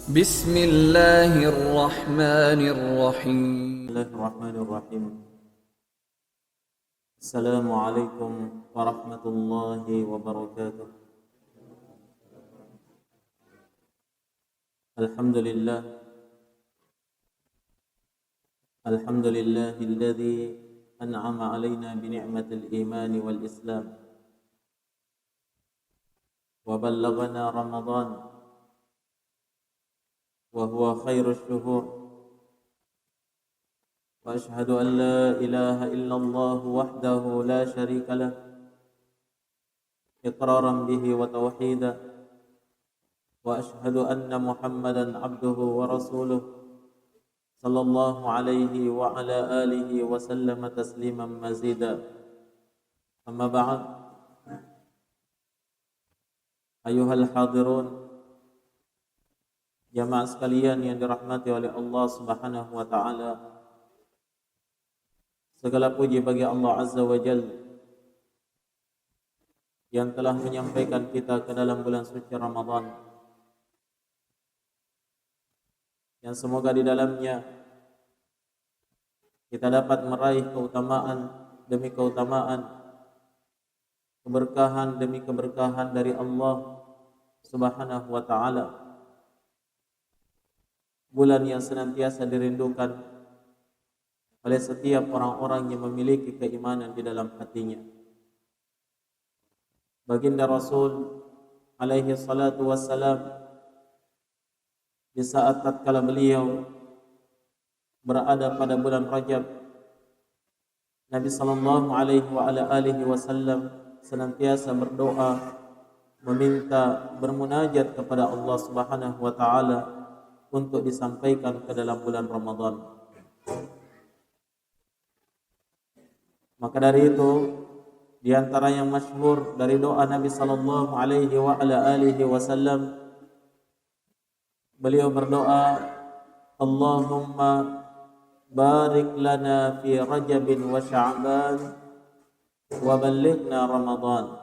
Bismillahirrahmanirrahim. Bismillahirrahmanirrahim. Assalamualaikum warahmatullahi wabarakatuh. Alhamdulillah. Alhamdulillahilladzi an'ama alaina bi ni'matil iman wal islam wa ballaghana ramadan wa huwa khairus syuhur. Wa ashhadu an la ilaha illallah wahdahu la syarika lah iqraran bihi wa tauhida. Wa ashhadu anna Muhammadan abduhu wa rasuluh sallallahu alaihi wa ala alihi wa sallama tasliman mazida. Amma ba'd. Ayuhal hadirun, jamaah sekalian yang dirahmati oleh Allah Subhanahu wa taala. Segala puji bagi Allah Azza wa Jalla yang telah menyampaikan kita ke dalam bulan suci Ramadan, yang semoga di dalamnya kita dapat meraih keutamaan demi keutamaan, keberkahan demi keberkahan dari Allah Subhanahu wa taala. Bulan yang senantiasa dirindukan oleh setiap orang-orang yang memiliki keimanan di dalam hatinya. Baginda Rasul alaihi salatu wassalam, di saat tatkala beliau berada pada bulan Rajab, Nabi sallallahu alaihi wa ala alihi wasallam senantiasa berdoa, meminta, bermunajat kepada Allah Subhanahu wa taala untuk disampaikan ke dalam bulan Ramadan. Maka dari itu, di antara yang masyhur dari doa Nabi sallallahu alaihi wa ala alihi wasallam, beliau berdoa, Allahumma barik lana fi Rajabin wa Sya'ban wa ballighna Ramadan.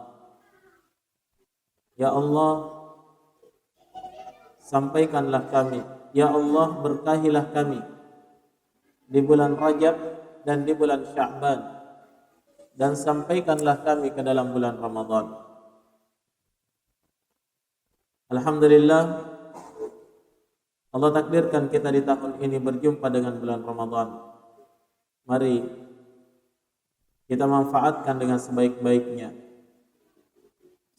Ya Allah, sampaikanlah kami, ya Allah berkahilah kami di bulan Rajab dan di bulan Sya'ban, dan sampaikanlah kami ke dalam bulan Ramadan. Alhamdulillah, Allah takdirkan kita di tahun ini berjumpa dengan bulan Ramadan. Mari kita manfaatkan dengan sebaik-baiknya.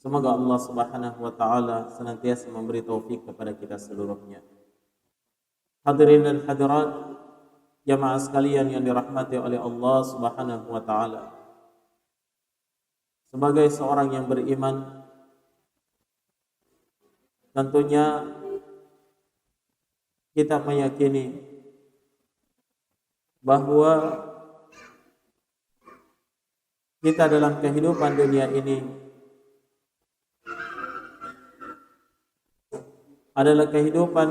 Semoga Allah Subhanahu wa taala senantiasa memberi taufik kepada kita seluruhnya. Hadirin dan hadirat, jamaah sekalian yang dirahmati oleh Allah Subhanahu wa taala. Sebagai seorang yang beriman, tentunya kita meyakini bahwa kita dalam kehidupan dunia ini adalah kehidupan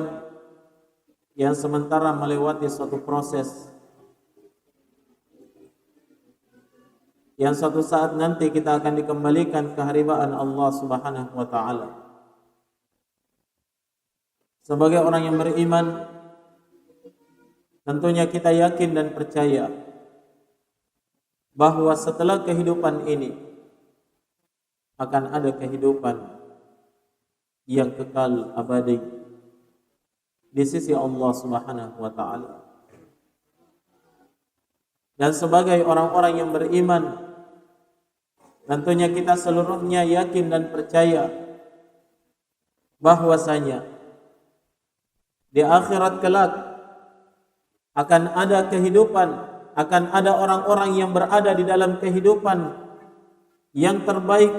yang sementara melewati suatu proses, yang suatu saat nanti kita akan dikembalikan ke hadirat Allah Subhanahu wa taala. Sebagai orang yang beriman, tentunya kita yakin dan percaya bahwa setelah kehidupan ini akan ada kehidupan yang kekal abadi di sisi Allah Subhanahu wa taala. Dan sebagai orang-orang yang beriman, tentunya kita seluruhnya yakin dan percaya bahwasanya di akhirat kelak akan ada kehidupan, akan ada orang-orang yang berada di dalam kehidupan yang terbaik,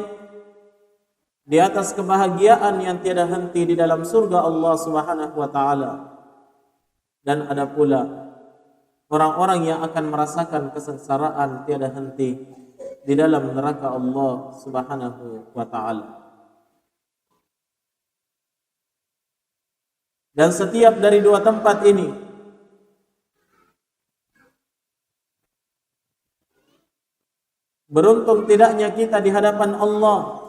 di atas kebahagiaan yang tiada henti di dalam surga Allah Subhanahu wa taala. Dan ada pula orang-orang yang akan merasakan kesengsaraan tiada henti di dalam neraka Allah Subhanahu wa taala. Dan setiap dari dua tempat ini beruntung tidaknya kita di hadapan Allah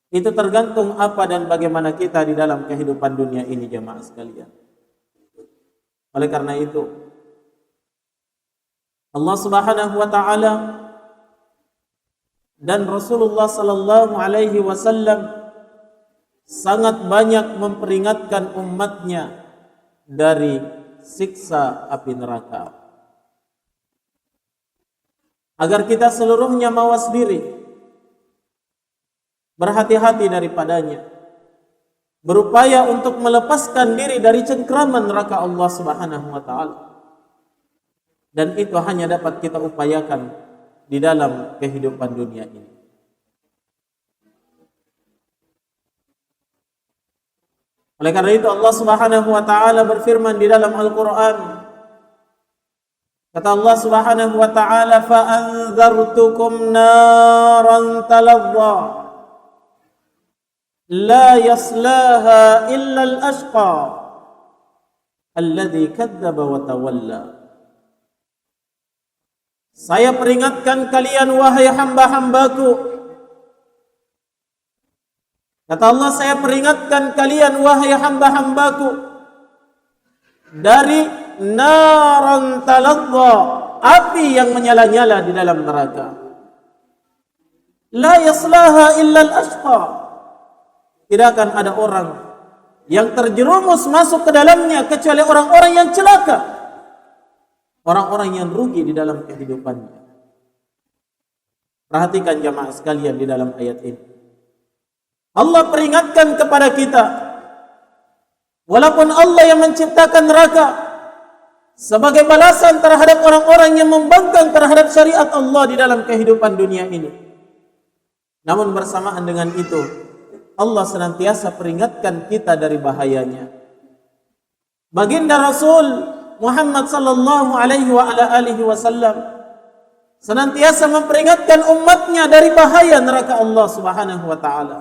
Itu tergantung apa dan bagaimana kita di dalam kehidupan dunia ini, jemaah sekalian. Oleh karena itu, Allah Subhanahu wa taala dan Rasulullah sallallahu alaihi wasallam sangat banyak memperingatkan umatnya dari siksa api neraka. Agar kita seluruhnya mawas diri, berhati-hati daripadanya, berupaya untuk melepaskan diri dari cengkraman neraka Allah Subhanahu wa taala. Dan itu hanya dapat kita upayakan di dalam kehidupan dunia ini. Oleh karena itu Allah Subhanahu wa taala berfirman di dalam Al-Qur'an. Kata Allah Subhanahu wa taala, "Fa anzartukum naran talazza la yaslaha illa al-ashqa alladhi kadzdzaba wa tawalla." Saya peringatkan kalian wahai hamba-hambaku. Kata Allah, saya peringatkan kalian wahai hamba-hambaku dari naran talazza, api yang menyala-nyala di dalam neraka. La yaslaha illa al-ashqa. Tidak akan ada orang yang terjerumus masuk ke dalamnya kecuali orang-orang yang celaka. Orang-orang yang rugi di dalam kehidupannya. Perhatikan jamaah sekalian di dalam ayat ini. Allah peringatkan kepada kita, walaupun Allah yang menciptakan neraka sebagai balasan terhadap orang-orang yang membangkang terhadap syariat Allah di dalam kehidupan dunia ini. Namun bersamaan dengan itu, Allah senantiasa peringatkan kita dari bahayanya. Baginda Rasul Muhammad sallallahu alaihi wa ala alihi wasallam senantiasa memperingatkan umatnya dari bahaya neraka Allah Subhanahu wa taala.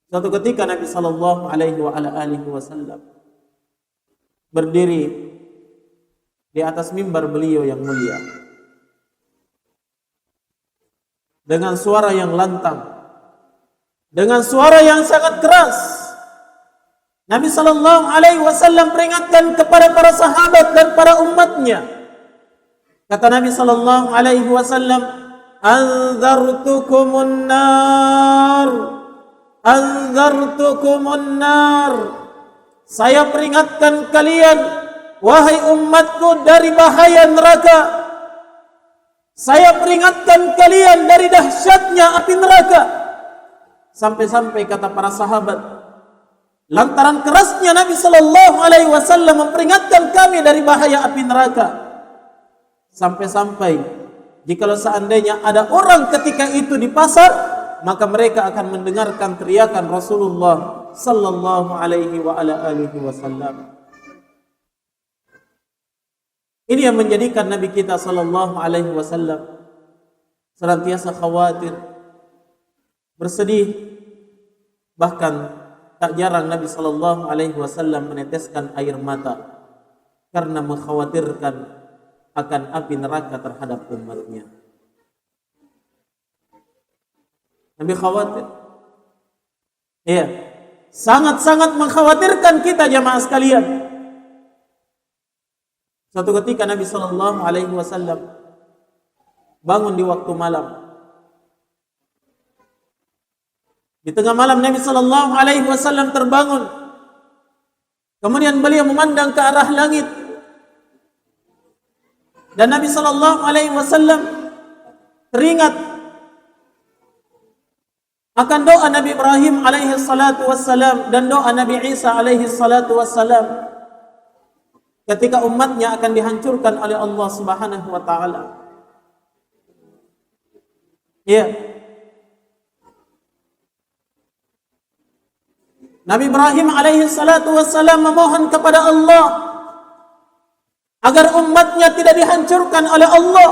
Suatu ketika Nabi sallallahu alaihi wa ala alihi wasallam berdiri di atas mimbar beliau yang mulia dengan suara yang lantang, dengan suara yang sangat keras. Nabi sallallahu alaihi wasallam peringatkan kepada para sahabat dan para umatnya. Kata Nabi sallallahu alaihi wasallam, "Anzartukumun nar. Anzartukumun nar." Saya peringatkan kalian wahai umatku dari bahaya neraka. Saya peringatkan kalian dari dahsyatnya api neraka. Sampai-sampai kata para sahabat, lantaran kerasnya Nabi sallallahu alaihi wasallam memperingatkan kami dari bahaya api neraka. Sampai-sampai jikalau seandainya ada orang ketika itu di pasar, maka mereka akan mendengarkan teriakan Rasulullah sallallahu alaihi wa ala alihi wasallam. Ini yang menjadikan Nabi kita sallallahu alaihi wasallam senantiasa khawatir, bersedih, bahkan tak jarang Nabi sallallahu alaihi wasallam meneteskan air mata karena mengkhawatirkan akan api neraka terhadap umatnya. Nabi khawatir. Iya, sangat-sangat mengkhawatirkan kita jamaah sekalian. Suatu ketika Nabi sallallahu alaihi wasallam bangun di waktu malam. Di tengah malam Nabi sallallahu alaihi wasallam terbangun. Kemudian beliau memandang ke arah langit. Dan Nabi sallallahu alaihi wasallam teringat akan doa Nabi Ibrahim alaihi salatu wassalam dan doa Nabi Isa alaihi salatu wassalam ketika umatnya akan dihancurkan oleh Allah Subhanahu wa taala. Ya. Nabi Ibrahim alaihi salatu wassalam memohon kepada Allah agar umatnya tidak dihancurkan oleh Allah.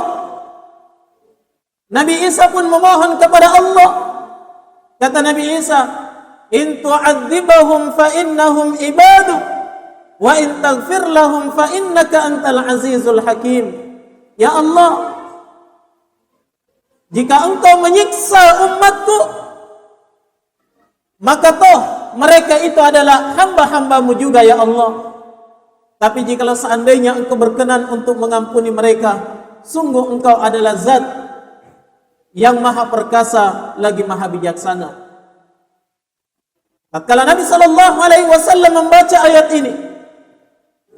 Nabi Isa pun memohon kepada Allah. Kata Nabi Isa, "In tu'adzibahum fa innahum ibadu wa in taghfir lahum fa innaka antal azizul hakim." Ya Allah, jika engkau menyiksa umatku, maka toh mereka itu adalah hamba-hambamu juga ya Allah. Tapi jikalau seandainya engkau berkenan untuk mengampuni mereka, sungguh engkau adalah zat yang maha perkasa lagi maha bijaksana. Tatkala Nabi SAW membaca ayat ini,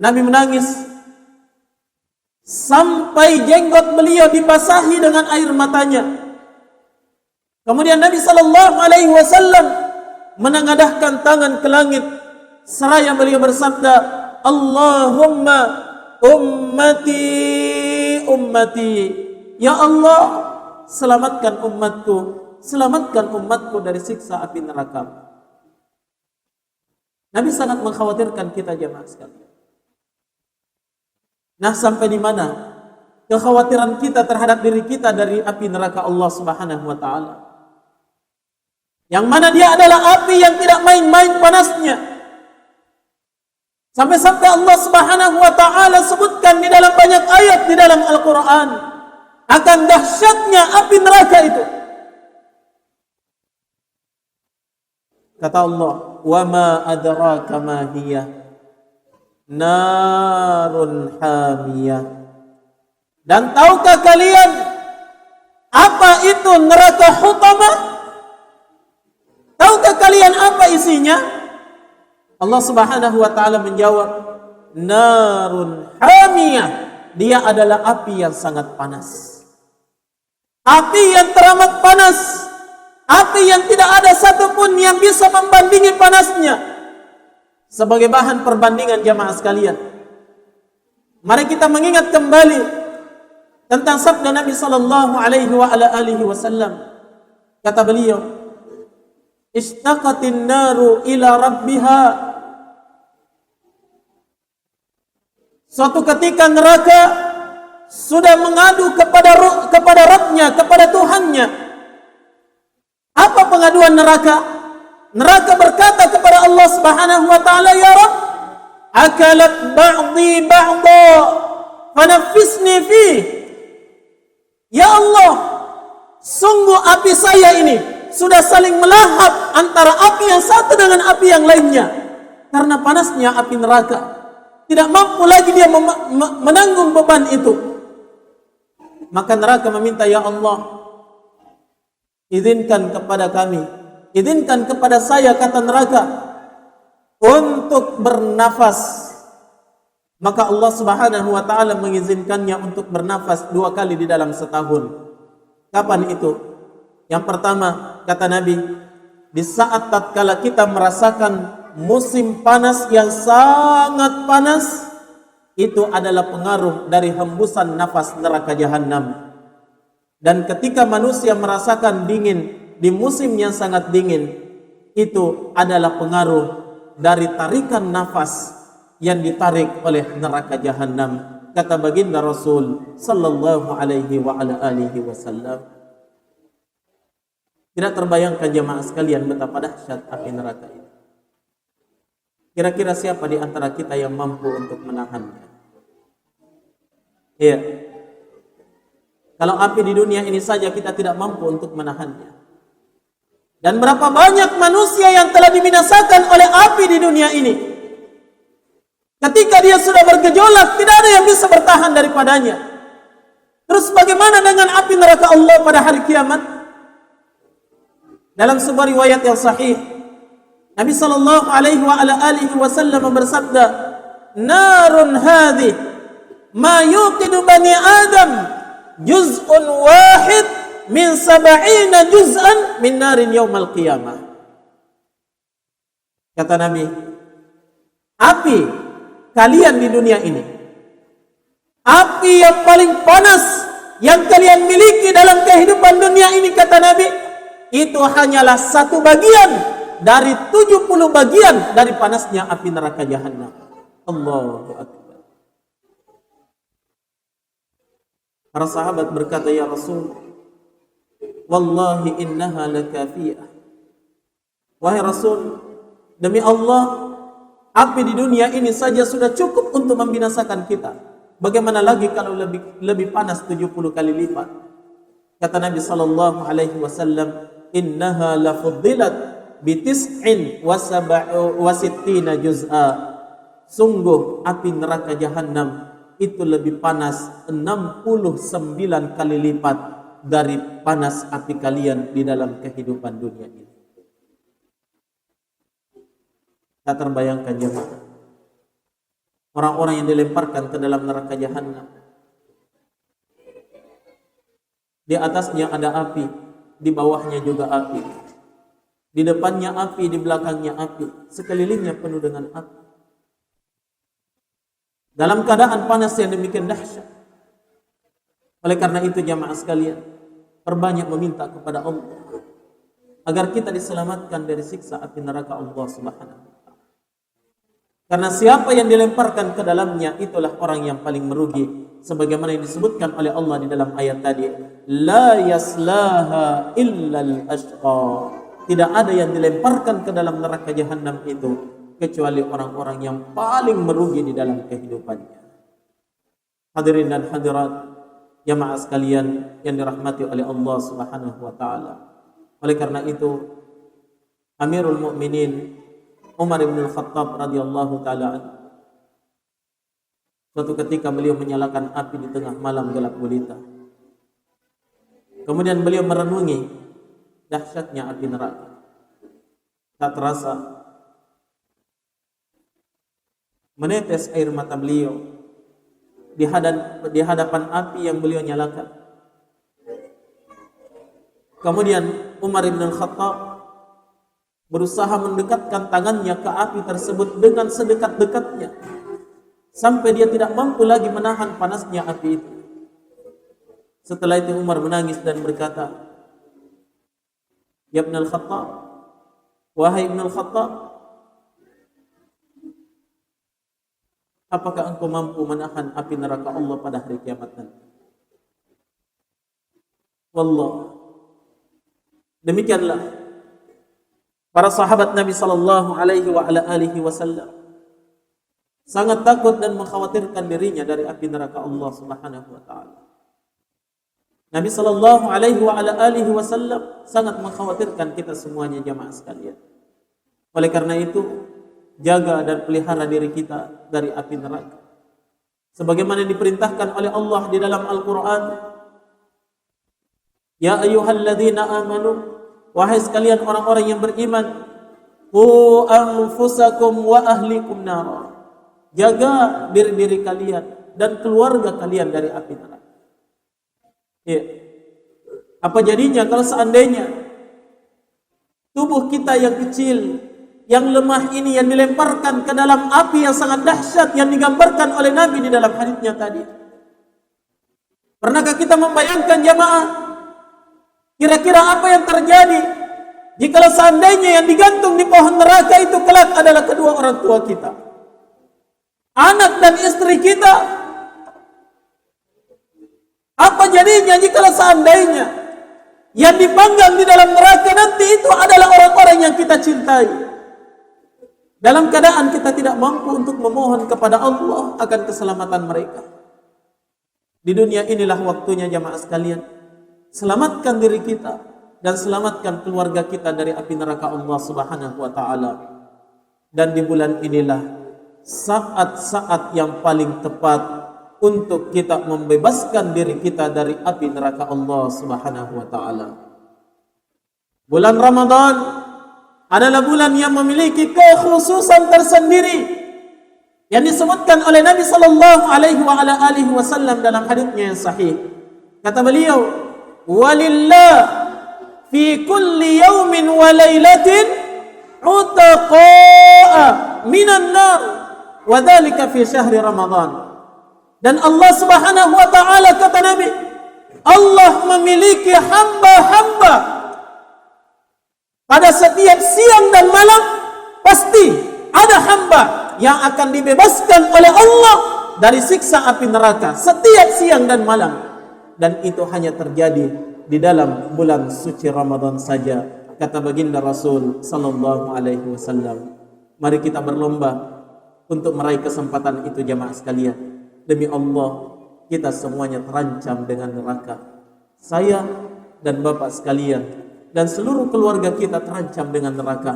Nabi menangis sampai jenggot beliau dibasahi dengan air matanya. Kemudian Nabi SAW menengadahkan tangan ke langit seraya beliau bersabda, Allahumma ummati ummati, ya Allah, selamatkan umatku dari siksa api neraka. Nabi sangat mengkhawatirkan kita jemaah sekalian. Nah, sampai di mana kekhawatiran kita terhadap diri kita dari api neraka Allah Subhanahu wa taala? Yang mana dia adalah api yang tidak main-main panasnya. Sampai-sampai Allah Subhanahu wa taala sebutkan di dalam banyak ayat di dalam Al-Qur'an akan dahsyatnya api neraka itu. Kata Allah, "Wa ma adraka ma hiya narun hamiyah." Dan tahukah kalian apa itu neraka Hutamah? Tahukah kalian apa isinya? Allah Subhanahu wa taala menjawab, narun hamiyah. Dia adalah api yang sangat panas. Api yang teramat panas. Api yang tidak ada satupun yang bisa membandingi panasnya. Sebagai bahan perbandingan jamaah sekalian, mari kita mengingat kembali tentang sabda Nabi sallallahu alaihi wasallam. Kata beliau, "Ishtaqatin naru ila rabbiha." Suatu ketika neraka sudah mengadu kepada Rabb-nya, kepada Tuhannya. Apa pengaduan neraka? Neraka berkata kepada Allah Subhanahu wa taala, "Ya Rabb, akalat ba'dhi ba'dha, fanaffisni fi." Ya Allah, sungguh api saya ini sudah saling melahap antara api yang satu dengan api yang lainnya. Karena panasnya api neraka, tidak mampu lagi dia menanggung beban itu. Maka neraka meminta, "Ya Allah, izinkan kepada kami, izinkan kepada saya," kata neraka, "untuk bernafas." Maka Allah Subhanahu wa taala mengizinkannya untuk bernafas 2 kali di dalam setahun. Kapan itu? Yang pertama, kata Nabi, di saat tatkala kita merasakan musim panas yang sangat panas, itu adalah pengaruh dari hembusan nafas neraka jahanam. Dan ketika manusia merasakan dingin di musim yang sangat dingin, itu adalah pengaruh dari tarikan nafas yang ditarik oleh neraka jahanam. Kata baginda Rasul sallallahu alaihi wasallam. Tidak terbayangkan jemaah sekalian betapa dahsyat api neraka ini. Kira-kira siapa di antara kita yang mampu untuk menahannya? Iya. Kalau api di dunia ini saja kita tidak mampu untuk menahannya. Dan berapa banyak manusia yang telah dibinasakan oleh api di dunia ini. Ketika dia sudah bergejolak, tidak ada yang bisa bertahan daripadanya. Terus bagaimana dengan api neraka Allah pada hari kiamat? Dalam sebuah riwayat yang sahih, Nabi sallallahu alaihi wasallam bersabda, "Narun hadhi ma yuqidu bani Adam juz'un wahid min 70 juz'an min narin yaumal qiyamah." Kata Nabi, api kalian di dunia ini, api yang paling panas yang kalian miliki dalam kehidupan dunia ini, kata Nabi, itu hanyalah 1 bagian dari 70 bagian dari panasnya api neraka jahanam. Allahu Akbar. Para sahabat berkata, "Ya Rasul, wallahi innaha lakafiyah." Wahai Rasul, demi Allah, api di dunia ini saja sudah cukup untuk membinasakan kita. Bagaimana lagi kalau lebih panas 70 kali lipat? Kata Nabi sallallahu alaihi wasallam, "Innaha lafuddilat bitis'in wasittina juz'a. Sungguh api neraka jahanam itu lebih panas 69 kali lipat dari panas api kalian di dalam kehidupan dunia ini. Tak terbayangkan jemaah, orang-orang yang dilemparkan ke dalam neraka jahanam, di atasnya ada api, di bawahnya juga api, di depannya api, di belakangnya api, sekelilingnya penuh dengan api. Dalam keadaan panas yang demikian dahsyat. Oleh karena itu jamaah sekalian, perbanyak meminta kepada Allah agar kita diselamatkan dari siksa api neraka Allah Subhanahu wa taala. Karena siapa yang dilemparkan ke dalamnya itulah orang yang paling merugi, sebagaimana yang disebutkan oleh Allah di dalam ayat tadi, la yaslaha illal ashqa. Tidak ada yang dilemparkan ke dalam neraka jahanam itu kecuali orang-orang yang paling merugi di dalam kehidupannya. Hadirin dan hadirat jamaah sekalian yang dirahmati oleh Allah Subhanahu wa taala. Oleh karena itu Amirul Mukminin Umar bin Khattab radhiyallahu taala anhu, suatu ketika beliau menyalakan api di tengah malam gelap gulita. Kemudian beliau merenungi dahsyatnya api neraka. Tak terasa menetes air mata beliau di hadapan api yang beliau nyalakan. Kemudian Umar bin Khattab berusaha mendekatkan tangannya ke api tersebut dengan sedekat-dekatnya sampai dia tidak mampu lagi menahan panasnya api itu. Setelah itu Umar menangis dan berkata, "Ya Ibn al-Khattab, wahai Ibn al-Khattab, apakah engkau mampu menahan api neraka Allah pada hari kiamat nanti?" Wallah, demikianlah para sahabat Nabi sallallahu alaihi wa ala alihi wasallam sangat takut dan mengkhawatirkan dirinya dari api neraka Allah Subhanahu wa taala. Nabi sallallahu alaihi wa ala alihi wasallam sangat mengkhawatirkan kita semuanya jamaah sekalian. Oleh karena itu, jaga dan pelihara diri kita dari api neraka. Sebagaimana diperintahkan oleh Allah di dalam Al-Qur'an, ya ayyuhalladzina amanu, wahai sekalian orang-orang yang beriman, qu anfusakum wa ahlikum nara. Jaga diri-diri kalian dan keluarga kalian dari api neraka. Ya. Apa jadinya kalau seandainya tubuh kita yang kecil, yang lemah ini yang dilemparkan ke dalam api yang sangat dahsyat yang digambarkan oleh Nabi di dalam hadisnya tadi? Pernahkah kita membayangkan jamaah, kira-kira apa yang terjadi jika seandainya yang digantung di pohon neraka itu kelak adalah kedua orang tua kita, anak dan istri kita? Apa jadinya jika seandainya yang dipanggang di dalam neraka nanti itu adalah orang-orang yang kita cintai? Dalam keadaan kita tidak mampu untuk memohon kepada Allah akan keselamatan mereka. Di dunia inilah waktunya jamaah sekalian, selamatkan diri kita dan selamatkan keluarga kita dari api neraka Allah Subhanahu wa taala. Dan di bulan inilah saat-saat yang paling tepat untuk kita membebaskan diri kita dari api neraka Allah Subhanahu wa taala. Bulan Ramadan adalah bulan yang memiliki kekhususan tersendiri yang disebutkan oleh Nabi sallallahu alaihi wa ala alihi wasallam dalam hadisnya yang sahih. Kata beliau, "Walillah fi kulli yawmin wa lailatin utaqa'a minan nar wa dzalika fi syahri Ramadan." Dan Allah Subhanahu wa taala, kata Nabi, Allah memiliki hamba-hamba pada setiap siang dan malam, pasti ada hamba yang akan dibebaskan oleh Allah dari siksa api neraka setiap siang dan malam. Dan itu hanya terjadi di dalam bulan suci Ramadan saja, kata baginda Rasul sallallahu alaihi wasallam. Mari kita berlomba untuk meraih kesempatan itu jamaah sekalian. Demi Allah, kita semuanya terancam dengan neraka. Saya dan Bapak sekalian dan seluruh keluarga kita terancam dengan neraka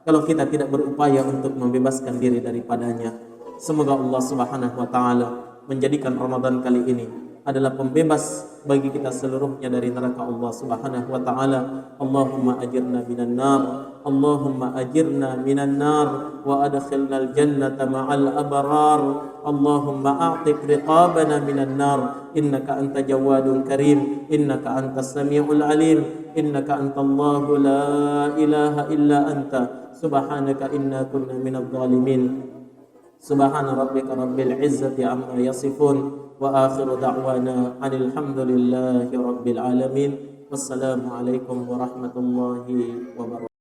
kalau kita tidak berupaya untuk membebaskan diri daripadanya. Semoga Allah Subhanahu wa taala menjadikan Ramadan kali ini adalah pembebas bagi kita seluruhnya dari neraka Allah Subhanahu wa taala. Allahumma ajirna minan nar, Allahumma ajirna minan nar wa adkhilnal jannata ma'al abrar. Allahumma a'tiq riqabana minan nar, innaka anta jawadun karim, innaka antas samiul alim, innaka antallahu la ilaha illa anta, subhanaka inna kunna minadh dhalimin. Subhana rabbika rabbil izzati amma yasifun, wa akhiru da'wana anil hamdulillahi rabbil alamin. Wassalamu alaikum warahmatullahi wabarakatuh.